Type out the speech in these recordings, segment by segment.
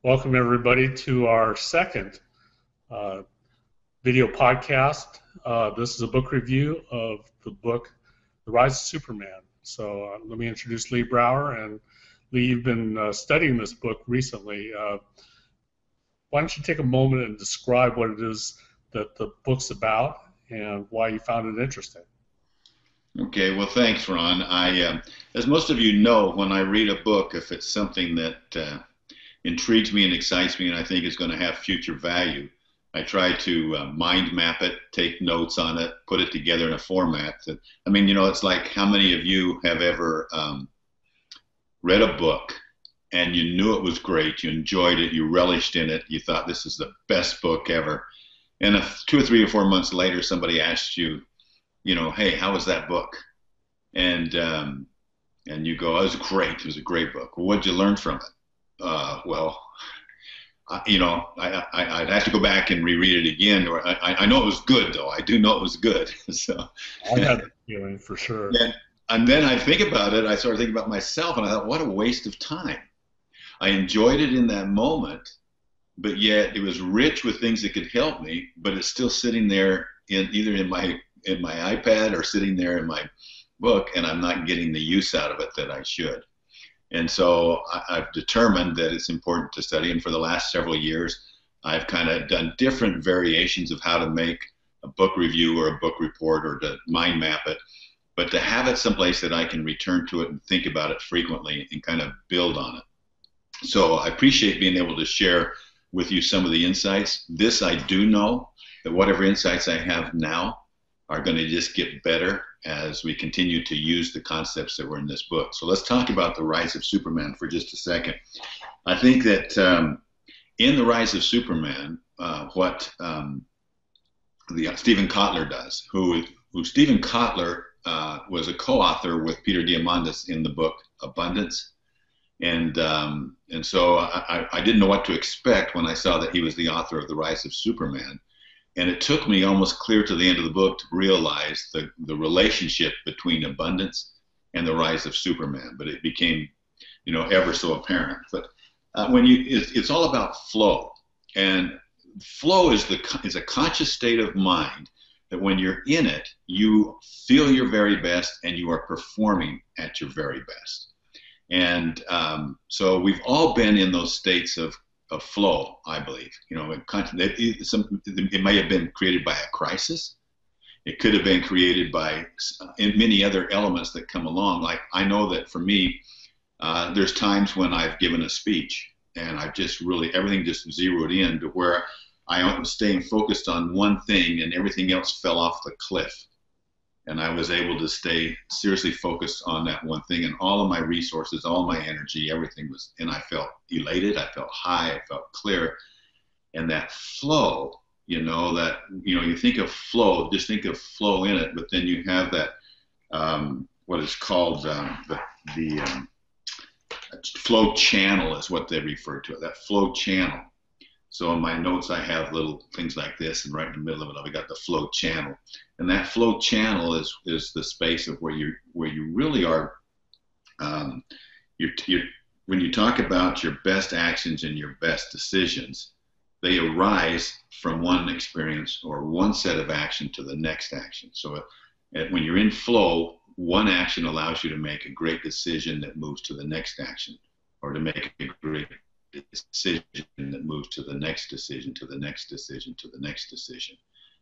Welcome, everybody, to our second uh, video podcast. This is a book review of the book, The Rise of Superman. So let me introduce Lee Brower. And Lee, you've been studying this book recently. Why don't you take a moment and describe what it is that the book's about and why you found it interesting? Okay, well, thanks, Ron. As most of you know, when I read a book, if it's something that intrigues me and excites me and I think is going to have future value, I try to mind map it, take notes on it, put it together in a format that, it's like how many of you have ever read a book and you knew it was great, you enjoyed it, you relished in it, you thought this is the best book ever, and 2 or 3 or 4 months later somebody asked you, hey, how was that book? And you go, oh, it was great. It was a great book. Well, what did you learn from it? I'd have to go back and reread it again. Or I know it was good, though. I do know it was good. So I had that feeling for sure. And then I think about it. I started thinking about myself, and I thought, what a waste of time. I enjoyed it in that moment, but yet it was rich with things that could help me. But it's still sitting there either in my iPad or sitting there in my book, and I'm not getting the use out of it that I should. And so I've determined that it's important to study. And for the last several years, I've kind of done different variations of how to make a book review or a book report or to mind map it, but to have it someplace that I can return to it and think about it frequently and kind of build on it. So I appreciate being able to share with you some of the insights. This I do know, that whatever insights I have now are going to just get better as we continue to use the concepts that were in this book. So let's talk about the Rise of Superman for just a second. I think that in the Rise of Superman, what Steven Kotler does, who Steven Kotler was a co-author with Peter Diamandis in the book Abundance. And so I didn't know what to expect when I saw that he was the author of The Rise of Superman. And it took me almost clear to the end of the book to realize the relationship between abundance and the rise of Superman. But it became, ever so apparent. But it's all about flow, and flow is a conscious state of mind that when you're in it, you feel your very best and you are performing at your very best. And so we've all been in those states of flow, I believe. It may have been created by a crisis. It could have been created by many other elements that come along. Like I know that for me, there's times when I've given a speech and I've just really, everything just zeroed in to where I was staying focused on one thing and everything else fell off the cliff. And I was able to stay seriously focused on that one thing, and all of my resources, all my energy, everything was, and I felt elated, I felt high, I felt clear. And that flow, you think of flow, just think of flow in it, but then you have that, what is called the flow channel is what they refer to it, that flow channel. So in my notes, I have little things like this, and right in the middle of it, I've got the flow channel. And that flow channel is the space of where you really are. When you talk about your best actions and your best decisions, they arise from one experience or one set of action to the next action. So when you're in flow, one action allows you to make a great decision that moves to the next action, or to make a great decision that moves to the next decision, to the next decision, to the next decision.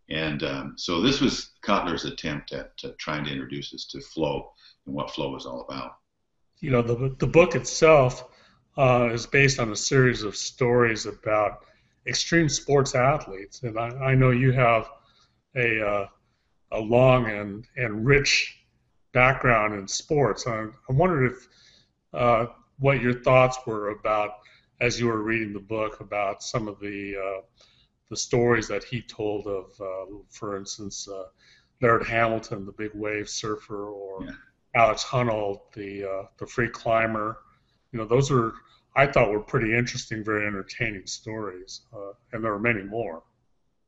And so this was Kotler's attempt at trying to introduce us to flow and what flow is all about. The book itself is based on a series of stories about extreme sports athletes, and I know you have a long and rich background in sports. I wondered if what your thoughts were about, as you were reading the book, about some of the stories that he told of, for instance, Laird Hamilton, the big wave surfer, or Alex Honnold, the free climber. Those I thought were pretty interesting, very entertaining stories, and there are many more.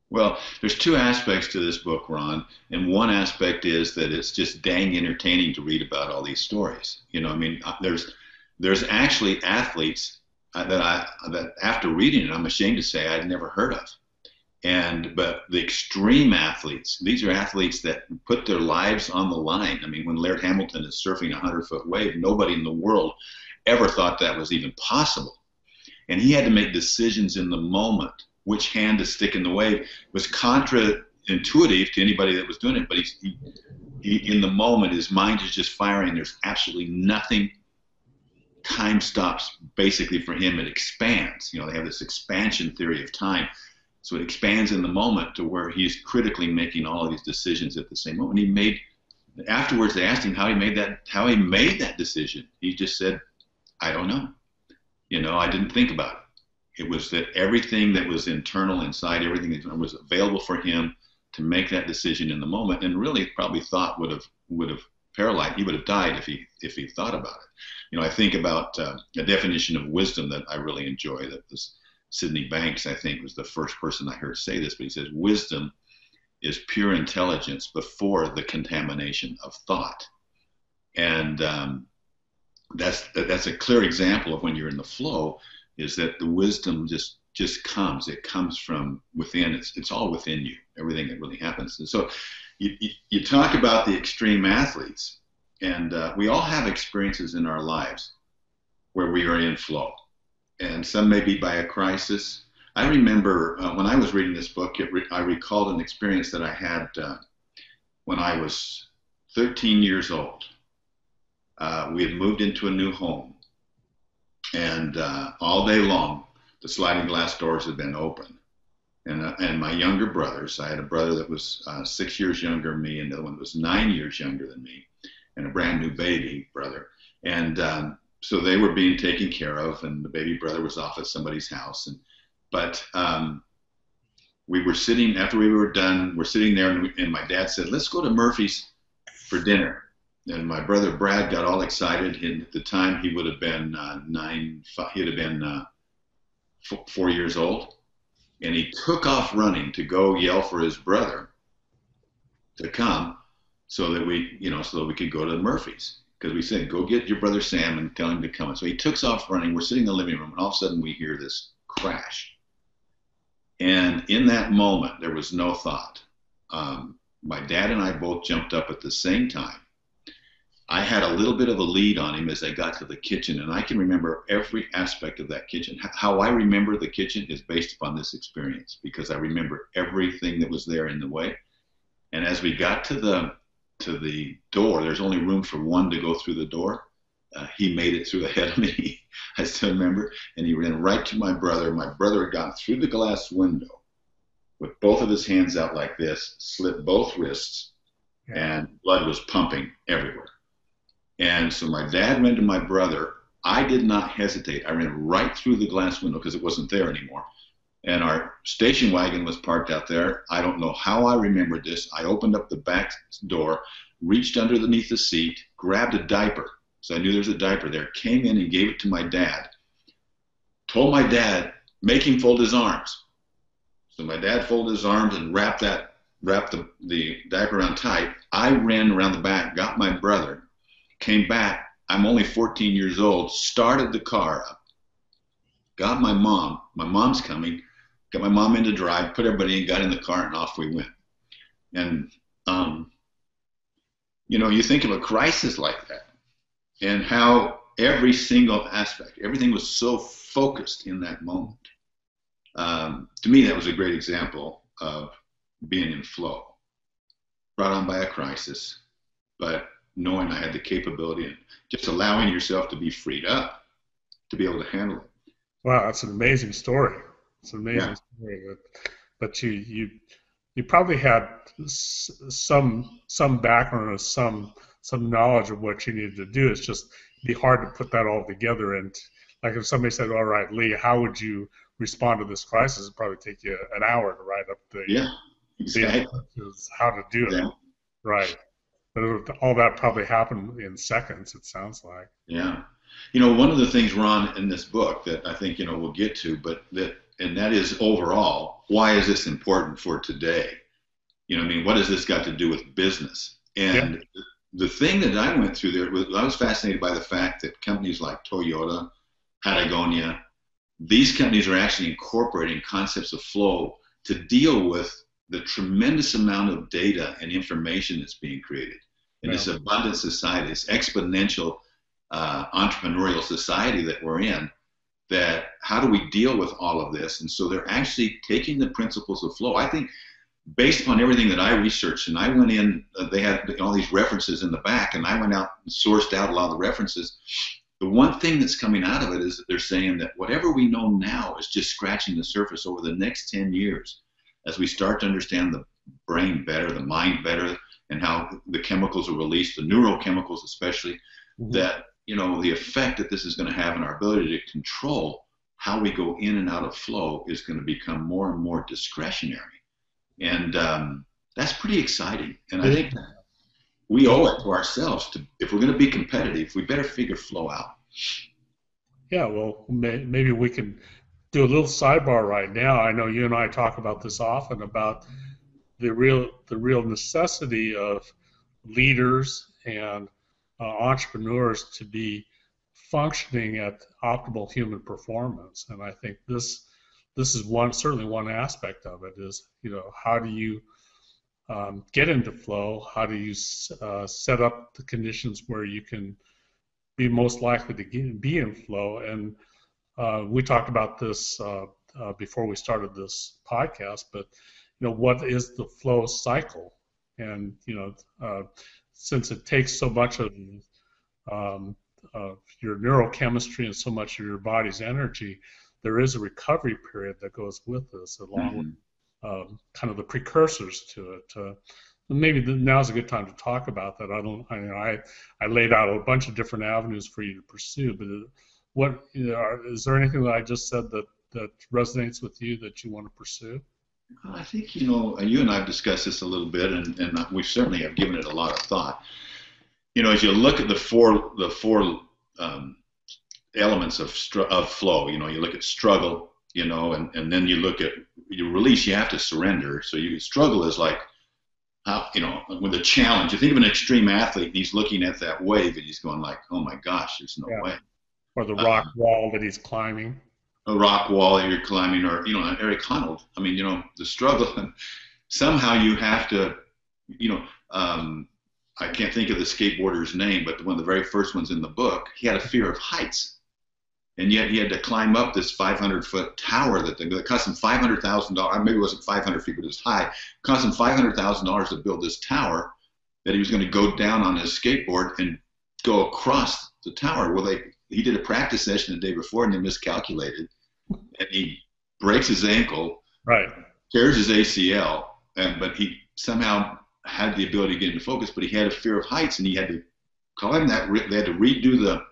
Well, there's two aspects to this book, Ron, and one aspect is that it's just dang entertaining to read about all these stories. There's actually athletes that after reading it, I'm ashamed to say I'd never heard of. But the extreme athletes, these are athletes that put their lives on the line. I mean, when Laird Hamilton is surfing a 100-foot wave, nobody in the world ever thought that was even possible. And he had to make decisions in the moment, which hand to stick in the wave. It was counterintuitive to anybody that was doing it, but he in the moment, his mind is just firing. There's absolutely nothing. Time stops basically for him. It expands. You know, they have this expansion theory of time. So it expands in the moment to where he's critically making all of these decisions at the same moment. Afterwards, they asked him how he made that decision. He just said, I don't know. You know, I didn't think about it. It was that everything that was internal inside, everything that was available for him to make that decision in the moment, and really probably thought would have paralyzed. He would have died if he thought about it. You know, I think about a definition of wisdom that I really enjoy. That was Sydney Banks, I think, was the first person I heard say this, but he says wisdom is pure intelligence before the contamination of thought. And that's a clear example of when you're in the flow, is that the wisdom just comes. It comes from within. It's all within you, everything that really happens. And so you talk about the extreme athletes, and we all have experiences in our lives where we are in flow. And some may be by a crisis. I remember when I was reading this book, I recalled an experience that I had when I was 13 years old. We had moved into a new home, and all day long, the sliding glass doors had been open. And my younger brothers, I had a brother that was 6 years younger than me, and the other one was 9 years younger than me, and a brand new baby brother. And so they were being taken care of, and the baby brother was off at somebody's house. But we were sitting, after we were done, we're sitting there, and my dad said, let's go to Murphy's for dinner. And my brother Brad got all excited. And at the time, he would have been 4 years old. And he took off running to go yell for his brother to come so that we could go to Murphy's. Because we said, go get your brother Sam and tell him to come. And so he took off running. We're sitting in the living room, and all of a sudden we hear this crash. And in that moment, there was no thought. My dad and I both jumped up at the same time. I had a little bit of a lead on him as I got to the kitchen, and I can remember every aspect of that kitchen. How I remember the kitchen is based upon this experience, because I remember everything that was there in the way. And as we got to the door, there's only room for one to go through the door. He made it through ahead of me, I still remember, and he ran right to my brother. My brother had gone through the glass window with both of his hands out like this, slit both wrists, and blood was pumping everywhere. And so my dad ran to my brother. I did not hesitate. I ran right through the glass window because it wasn't there anymore. And our station wagon was parked out there. I don't know how I remembered this. I opened up the back door, reached underneath the seat, grabbed a diaper. So I knew there was a diaper there, came in and gave it to my dad. Told my dad, make him fold his arms. So my dad folded his arms and wrapped the diaper around tight. I ran around the back, got my brother, came back. I'm only 14 years old, started the car up, got my mom. My mom's coming. Got my mom in to drive, put everybody in, got in the car, and off we went. And, you think of a crisis like that and how every single aspect, everything was so focused in that moment. To me, that was a great example of being in flow, brought on by a crisis, but knowing I had the capability and just allowing yourself to be freed up to be able to handle it. Wow, that's an amazing story. It's an amazing story. But you probably had some background or some knowledge of what you needed to do. It's just be hard to put that all together. And like if somebody said, "All right, Lee, how would you respond to this crisis?" It'd probably take you an hour to write up exactly. how to do it. Right. But all that probably happened in seconds. It sounds like. Yeah. One of the things, Ron, in this book that I think, we'll get to, and that is overall, why is this important for today? What has this got to do with business? And the thing that I went through there was I was fascinated by the fact that companies like Toyota, Patagonia, these companies are actually incorporating concepts of flow to deal with the tremendous amount of data and information that's being created in this abundant society, this exponential entrepreneurial society that we're in. That how do we deal with all of this? And so they're actually taking the principles of flow. I think based upon everything that I researched, and I went in, they had all these references in the back, and I went out and sourced out a lot of the references. The one thing that's coming out of it is that they're saying that whatever we know now is just scratching the surface. Over the next 10 years, as we start to understand the brain better, the mind better, and how the chemicals are released, the neurochemicals especially, that, you know, the effect that this is going to have on our ability to control how we go in and out of flow is going to become more and more discretionary. And that's pretty exciting. And I think we owe it to ourselves to, if we're going to be competitive, we better figure flow out. Yeah, well, maybe we can do a little sidebar right now. I know you and I talk about this often, about the real necessity of leaders and entrepreneurs to be functioning at optimal human performance. And I think this is certainly one aspect of it is, you know, how do you get into flow? How do you set up the conditions where you can be most likely to be in flow? And we talked about this before we started this podcast, but, you know, what is the flow cycle? And, you know, since it takes so much of your neurochemistry and so much of your body's energy, there is a recovery period that goes with this, along with kind of the precursors to it. Maybe now's a good time to talk about that. I laid out a bunch of different avenues for you to pursue, but is there anything that I just said that resonates with you that you want to pursue? I think, you know, you and I have discussed this a little bit, and we certainly have given it a lot of thought. You know, as you look at the four elements of flow, you know, you look at struggle, you know, and then you look at you release. You have to surrender. So struggle is like, how, you know, with a challenge. You think of an extreme athlete, and he's looking at that wave, and he's going like, "Oh my gosh, there's no way." Or the rock wall that he's climbing. A rock wall that you're climbing, or, you know, Eric Honnold. I mean, you know, the struggle. Somehow you have to, you know. I can't think of the skateboarder's name, but one of the very first ones in the book, he had a fear of heights. And yet he had to climb up this 500-foot tower that cost him $500,000. Maybe it wasn't 500 feet, but it was high. It cost him $500,000 to build this tower that he was going to go down on his skateboard and go across the tower. Well, he did a practice session the day before, and they miscalculated. And he breaks his ankle, right, tears his ACL, but he somehow had the ability to get into focus, but he had a fear of heights, and he had to climb that. They had to redo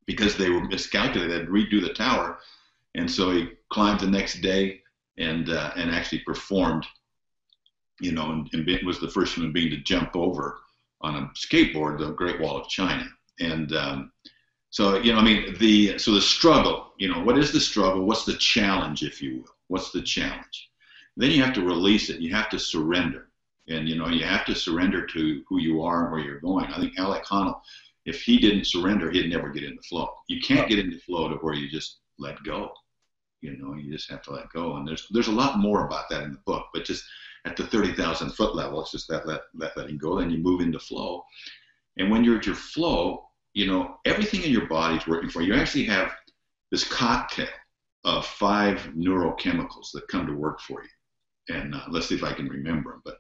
because they were miscalculated, they had to redo the tower. And so he climbed the next day and actually performed, you know, and was the first human being to jump over on a skateboard the Great Wall of China. And so, you know, I mean, so the struggle, you know, what is the struggle? What's the challenge, if you will? What's the challenge? Then you have to release it. You have to surrender. And, you know, you have to surrender to who you are and where you're going. I think Alec Honnold, if he didn't surrender, he'd never get into flow. You can't get into flow to where you just let go. You know, you just have to let go. And there's a lot more about that in the book, but just at the 30,000 foot level, it's just that letting go. Then you move into flow. And when you're at your flow, you know, everything in your body is working for you. You actually have this cocktail of 5 neurochemicals that come to work for you. And let's see if I can remember them. But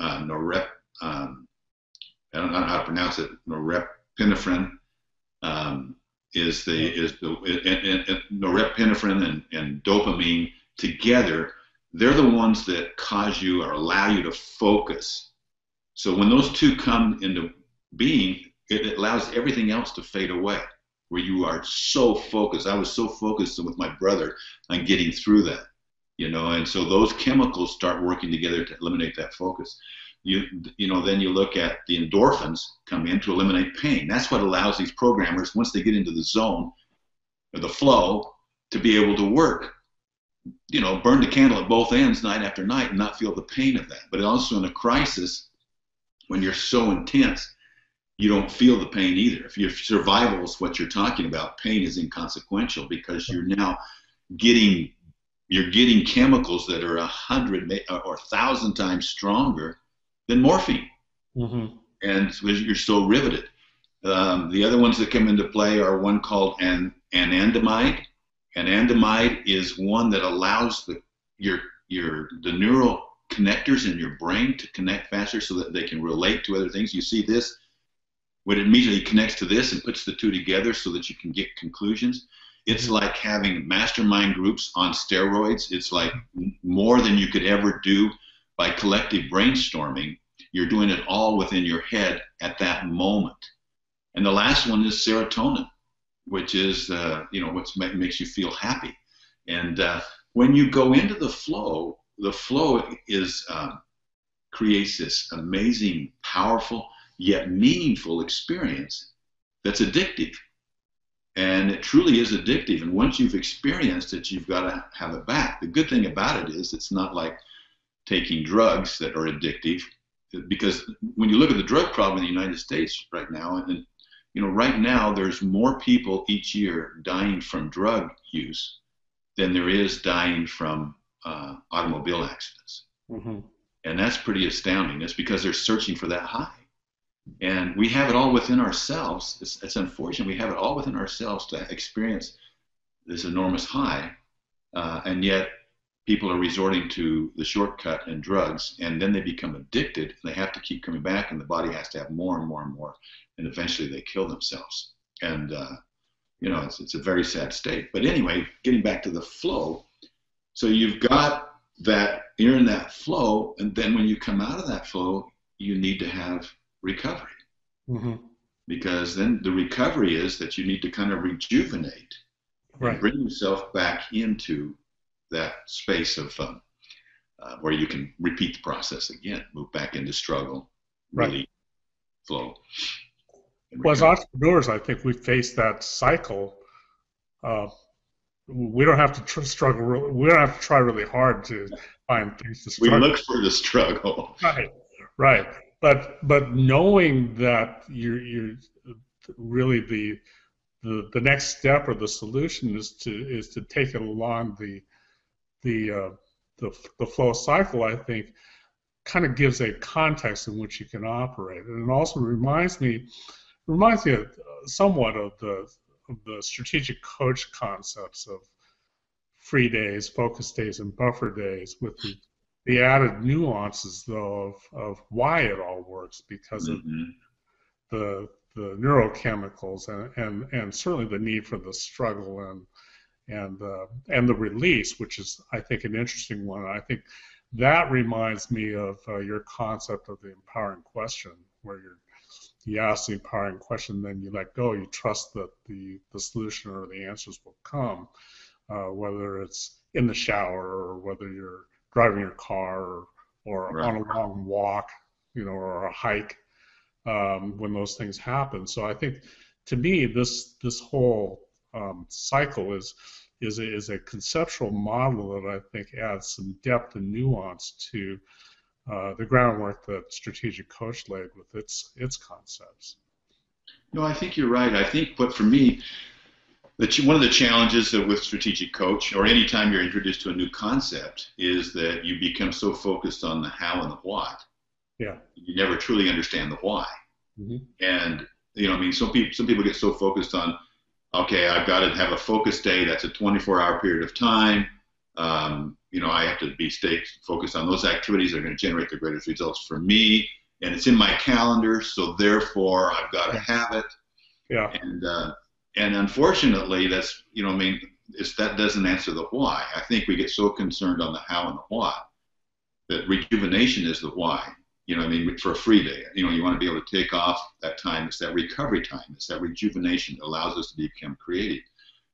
I don't know how to pronounce it. Norepinephrine is norepinephrine and dopamine together. They're the ones that cause you or allow you to focus. So when those two come into being, it allows everything else to fade away. Where you are so focused. I was so focused with my brother on getting through that. You know, and so those chemicals start working together to eliminate that focus. You know, then you look at the endorphins come in to eliminate pain. That's what allows these programmers, once they get into the zone or the flow, to be able to work. You know, burn the candle at both ends night after night and not feel the pain of that. But also in a crisis, when you're so intense, you don't feel the pain either. If your survival is what you're talking about, pain is inconsequential because you're now getting chemicals that are 100 or 1,000 times stronger than morphine, and you're so riveted. The other ones that come into play are one called anandamide. Anandamide is one that allows the neural connectors in your brain to connect faster so that they can relate to other things. You see this, when it immediately connects to this and puts the two together so that you can get conclusions. It's like having mastermind groups on steroids. It's like more than you could ever do by collective brainstorming. You're doing it all within your head at that moment. And the last one is serotonin, which is what makes you feel happy. And when you go into the flow is creates this amazing, powerful, yet meaningful experience that's addictive. And it truly is addictive. And once you've experienced it, you've got to have it back. The good thing about it is it's not like taking drugs that are addictive, because when you look at the drug problem in the United States right now, and right now there's more people each year dying from drug use than there is dying from automobile accidents. And that's pretty astounding. It's because they're searching for that high. And we have it all within ourselves. It's unfortunate. We have it all within ourselves to experience this enormous high. And yet people are resorting to the shortcut and drugs, and then they become addicted. And they have to keep coming back, and the body has to have more and more and more. And eventually they kill themselves. And, it's a very sad state. But anyway, getting back to the flow. So you've got that, you're in that flow. And then when you come out of that flow, you need to have recovery, because then the recovery is that you need to kind of rejuvenate, and bring yourself back into that space of where you can repeat the process again, move back into struggle, really flow. Well, as entrepreneurs, I think we face that cycle. We don't have to struggle. We don't have to try really hard to find things to struggle. We look for the struggle. Right. But knowing that you're really the next step or the solution is to take it along the flow cycle, I think, kind of gives a context in which you can operate, and it also reminds me somewhat of the strategic coach concepts of free days, focus days, and buffer days, with the added nuances, though, of why it all works, because of the neurochemicals and certainly the need for the struggle and the release, which is, I think, an interesting one. I think that reminds me of your concept of the empowering question, where you ask the empowering question, then you let go. You trust that the solution or the answers will come, whether it's in the shower or whether you're driving your car or on a long walk, or a hike, when those things happen. So I think, to me, this whole cycle is a conceptual model that I think adds some depth and nuance to the groundwork that Strategic Coach laid with its concepts. No, I think you're right. I think, but for me, one of the challenges with Strategic Coach, or any time you're introduced to a new concept, is that you become so focused on the how and the what. Yeah. You never truly understand the why. And some people get so focused on, okay, I've got to have a focus day. That's a 24-hour period of time. I have to stay focused on those activities that are going to generate the greatest results for me, and it's in my calendar, so therefore I've got to have it. Yeah. And unfortunately, that's that doesn't answer the why. I think we get so concerned on the how and the what that rejuvenation is the why. For a free day, you want to be able to take off that time. It's that recovery time. It's that rejuvenation that allows us to become creative.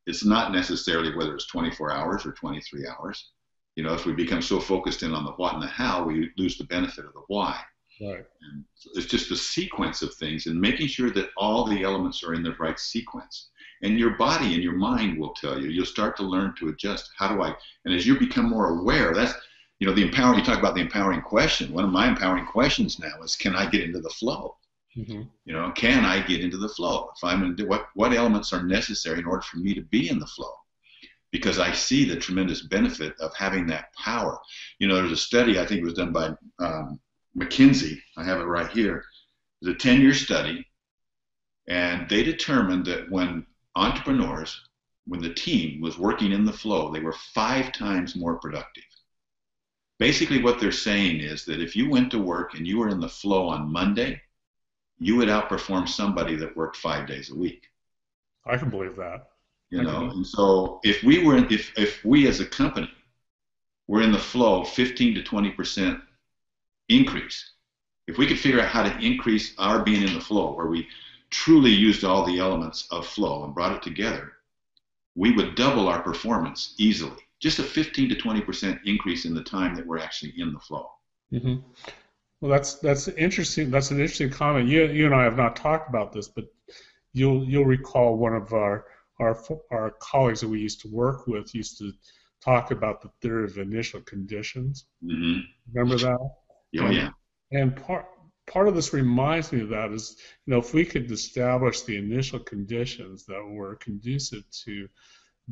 It's not necessarily whether it's 24 hours or 23 hours. If we become so focused in on the what and the how, we lose the benefit of the why. Right. And it's just the sequence of things, and making sure that all the elements are in the right sequence. And your body and your mind will tell you. You'll start to learn to adjust. And as you become more aware, that's, you talk about the empowering question. One of my empowering questions now is, can I get into the flow? Mm-hmm. Can I get into the flow? If I'm in, what elements are necessary in order for me to be in the flow? Because I see the tremendous benefit of having that power. There's a study, I think it was done by McKinsey. I have it right here. It was a 10-year study, and they determined that when the team was working in the flow, they were 5 times more productive. Basically, what they're saying is that if you went to work and you were in the flow on Monday, you would outperform somebody that worked 5 days a week. I can believe that. And so if we as a company were in the flow, 15 to 20% increase, if we could figure out how to increase our being in the flow, where we truly used all the elements of flow and brought it together, we would double our performance easily. Just a 15 to 20% increase in the time that we're actually in the flow. Mm-hmm. Well, that's interesting. That's an interesting comment. You and I have not talked about this, but you'll recall one of our colleagues that we used to work with used to talk about the theory of initial conditions. Mm-hmm. Remember that? Oh, yeah. And part of this reminds me of that is, if we could establish the initial conditions that were conducive to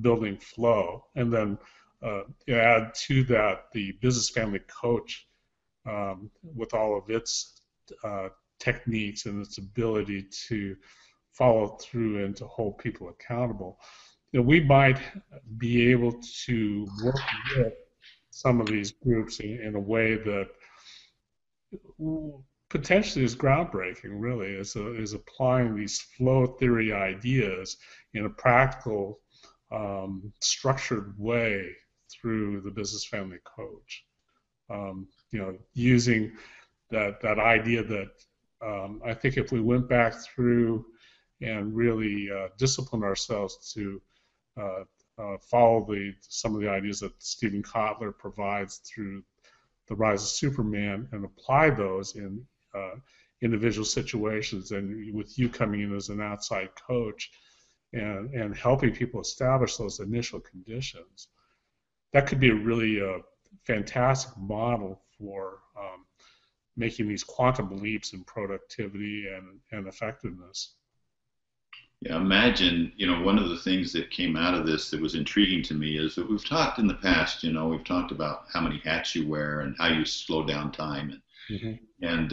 building flow, and then add to that the business family coach with all of its techniques and its ability to follow through and to hold people accountable, we might be able to work with some of these groups in a way that potentially is groundbreaking, really, is applying these flow theory ideas in a practical, structured way through the business family coach. Using that idea that I think if we went back through and really discipline ourselves to follow some of the ideas that Steven Kotler provides through The Rise of Superman and apply those in individual situations, and with you coming in as an outside coach and helping people establish those initial conditions, that could be a really fantastic model for making these quantum leaps in productivity and effectiveness. Yeah, imagine, one of the things that came out of this that was intriguing to me is that we've talked in the past, we've talked about how many hats you wear and how you slow down time. And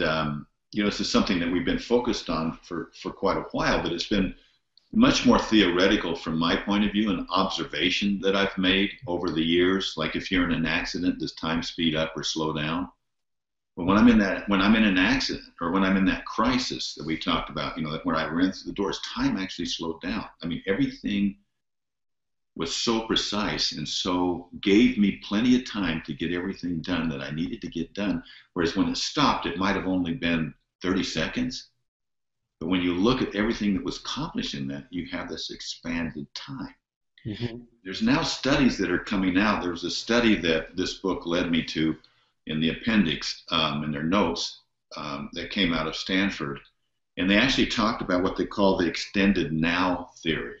this is something that we've been focused on for quite a while, but it's been much more theoretical from my point of view, an observation that I've made over the years. Like if you're in an accident, does time speed up or slow down? But when I'm in an accident or when I'm in that crisis that we talked about, where I ran through the doors, time actually slowed down. I mean, everything was so precise and so gave me plenty of time to get everything done that I needed to get done. Whereas when it stopped, it might have only been 30 seconds. But when you look at everything that was accomplished in that, you have this expanded time. There's now studies that are coming out. There was a study that this book led me to in the appendix in their notes that came out of Stanford. And they actually talked about what they call the extended now theory.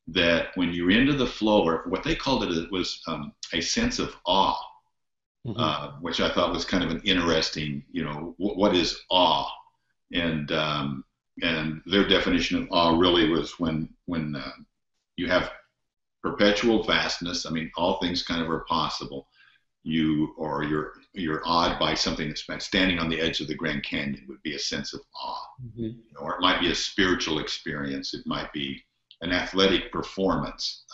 That when you're into the flow, or what they called it was a sense of awe, which I thought was kind of an interesting, what is awe? And their definition of awe really was when you have perpetual vastness. I mean, all things kind of are possible. You're awed by something that's standing on the edge of the Grand Canyon would be a sense of awe. Or it might be a spiritual experience. It might be an athletic performance.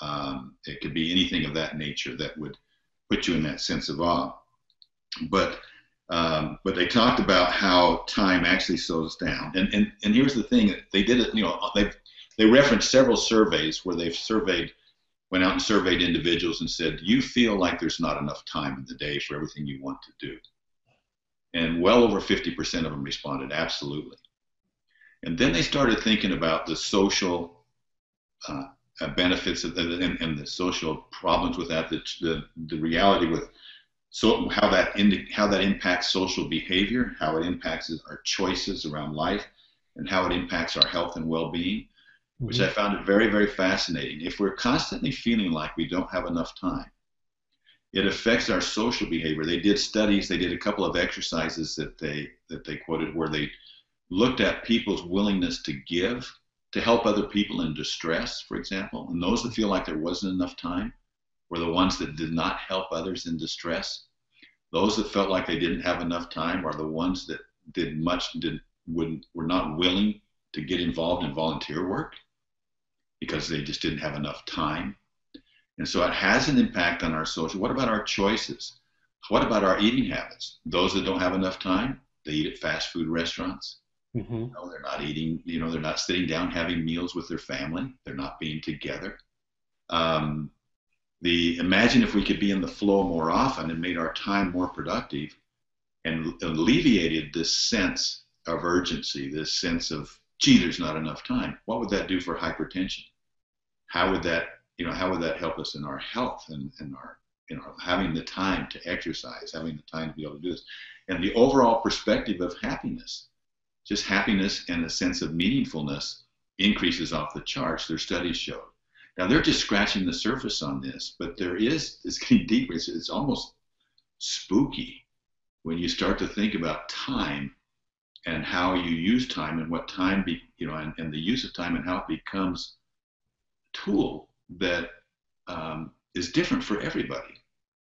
It could be anything of that nature that would put you in that sense of awe. But they talked about how time actually slows down. And here's the thing: they did it. They referenced several surveys where went out and surveyed individuals and said, "Do you feel like there's not enough time in the day for everything you want to do?" And well over 50% of them responded, "Absolutely." And then they started thinking about the social benefits and the social problems with that, the reality with how that impacts social behavior, how it impacts our choices around life, and how it impacts our health and well-being, which I found it very, very fascinating. If we're constantly feeling like we don't have enough time, it affects our social behavior. They did studies. They did a couple of exercises that they quoted where they looked at people's willingness to give, to help other people in distress, for example, and those that feel like there wasn't enough time were the ones that did not help others in distress. Those that felt like they didn't have enough time are the ones that were not willing to get involved in volunteer work because they just didn't have enough time. And so it has an impact on our social. What about our choices? What about our eating habits? Those that don't have enough time, they eat at fast food restaurants. Mm-hmm. No, they're not eating, they're not sitting down having meals with their family. They're not being together. Imagine if we could be in the flow more often and made our time more productive and alleviated this sense of urgency, this sense of, gee, there's not enough time. What would that do for hypertension? How would that help us in our health and our, having the time to exercise, having the time to be able to do this, and the overall perspective of happiness, just happiness and a sense of meaningfulness increases off the charts. Their studies showed. Now they're just scratching the surface on this, but it's getting deeper. It's almost spooky when you start to think about time and how you use time and what time and the use of time and how it becomes a tool that is different for everybody.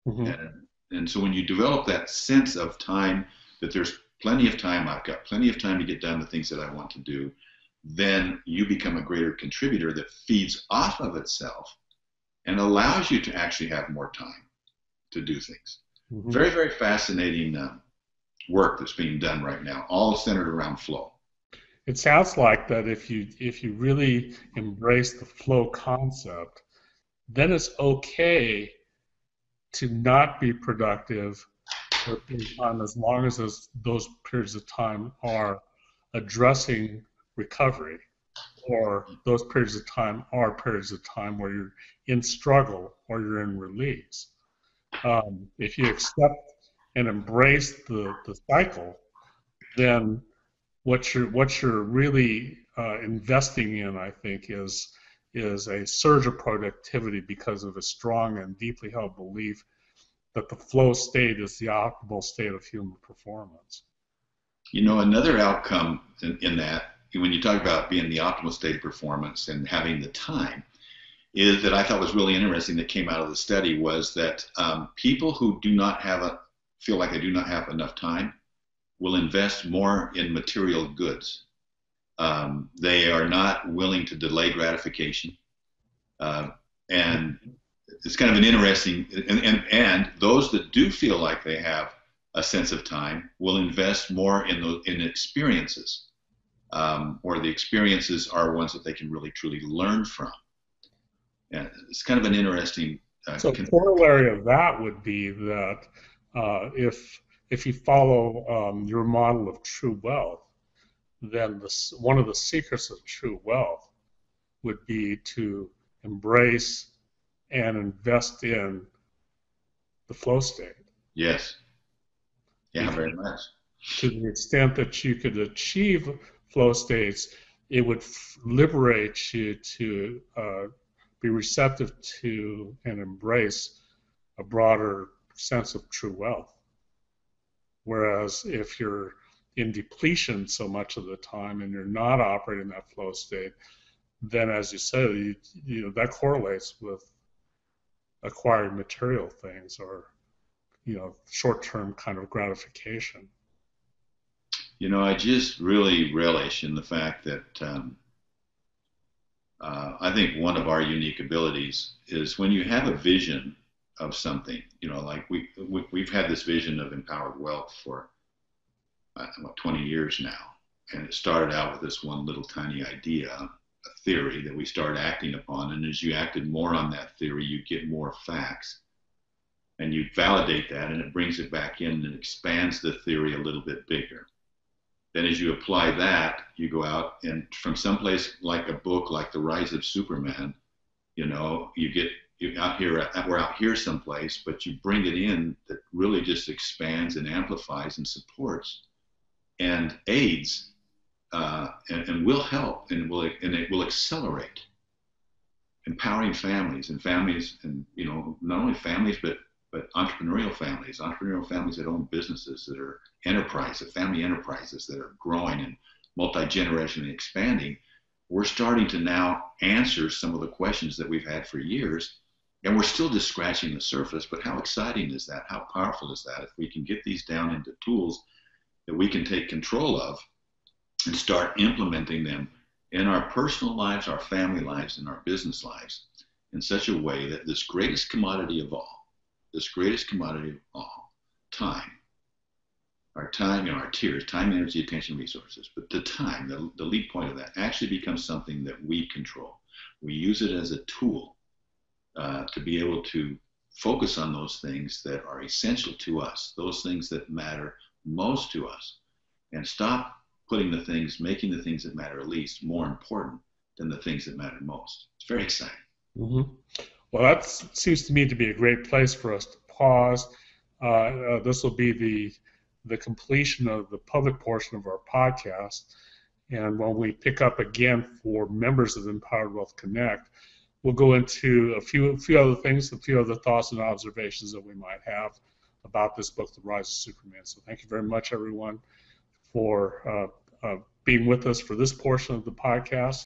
Mm-hmm. And so when you develop that sense of time, that there's plenty of time, I've got plenty of time to get done the things that I want to do, then you become a greater contributor that feeds off of itself and allows you to actually have more time to do things. Mm-hmm. Very, very fascinating work that's being done right now, all centered around flow. It sounds like that if you really embrace the flow concept, then it's okay to not be productive for a period of time as long as those periods of time are addressing recovery, or those periods of time are periods of time where you're in struggle or you're in release. If you accept and embrace the cycle, then what you're really investing in, I think, is a surge of productivity because of a strong and deeply held belief that the flow state is the optimal state of human performance. Another outcome in that, when you talk about being the optimal state of performance and having the time, is that I thought was really interesting that came out of the study was that people who feel like they do not have enough time will invest more in material goods. They are not willing to delay gratification. And it's kind of an interesting, and those that do feel like they have a sense of time will invest more in experiences, or the experiences are ones that they can really truly learn from. And it's kind of an interesting. So corollary of that would be that if you follow your model of true wealth, then one of the secrets of true wealth would be to embrace and invest in the flow state. Yes. Yeah, very much. To the extent that you could achieve flow states, it would liberate you to be receptive to and embrace a broader sense of true wealth. Whereas if you're in depletion so much of the time and you're not operating that flow state, then as you said, that correlates with acquiring material things or short-term kind of gratification. I just really relish in the fact that I think one of our unique abilities is when you have a vision of something, like we've had this vision of empowered wealth for about 20 years now, and it started out with this one little tiny idea, a theory that we started acting upon, and as you acted more on that theory, you get more facts, and you validate that, and it brings it back in and expands the theory a little bit bigger. Then as you apply that, you go out and from someplace like a book like The Rise of Superman, we're out here someplace, but you bring it in that really just expands and amplifies and supports and aids and will help and it will accelerate empowering families and not only families but entrepreneurial families that own businesses that are family enterprises that are growing and multi-generationally expanding, we're starting to now answer some of the questions that we've had for years. And we're still just scratching the surface, but how exciting is that? How powerful is that? If we can get these down into tools that we can take control of and start implementing them in our personal lives, our family lives, and our business lives in such a way that this greatest commodity of all, time, our time, our tears, time, energy, attention, resources, but the time, the lead point of that actually becomes something that we control. We use it as a tool to be able to focus on those things that are essential to us, those things that matter most to us, and stop making the things that matter least more important than the things that matter most. It's very exciting. Mm-hmm. Well, that seems to me to be a great place for us to pause. This will be the completion of the public portion of our podcast. And when we pick up again for members of Empowered Wealth Connect, we'll go into a few other things, a few other thoughts and observations that we might have about this book, The Rise of Superman. So thank you very much, everyone, for being with us for this portion of the podcast.